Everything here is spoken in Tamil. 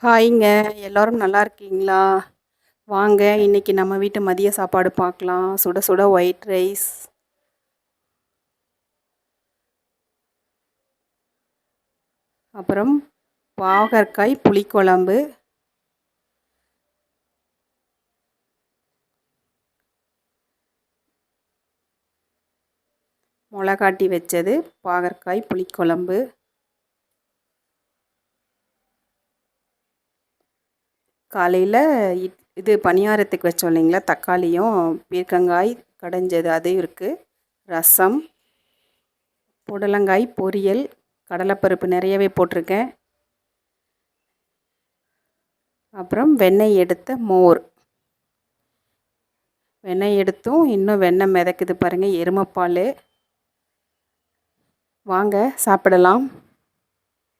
ஹாய்ங்க. எல்லாரும் நல்லா இருக்கீங்களா? வாங்க இன்னைக்கு நம்ம வீட்டு மதிய சாப்பாடு பார்க்கலாம். சுட சுட ஒயிட் ரைஸ், அப்புறம் பாகற்காய் புளிக்குழம்பு, மிளகாட்டி வச்சது பாகற்காய் புளிக்குழம்பு, காலையில் இது பணியாரத்துக்கு வச்சோம் இல்லைங்களா, தக்காளியும் பீர்க்கங்காய் கடைஞ்சது அது இருக்குது, ரசம், புடலங்காய் பொரியல், கடலைப்பருப்பு நிறையவே போட்டிருக்கேன், அப்புறம் வெண்ணெய் எடுத்த மோர். வெண்ணெய் எடுத்தும் இன்னும் வெண்ணெய் மிதக்குது பாருங்கள், எருமைப்பால். வாங்க சாப்பிடலாம்.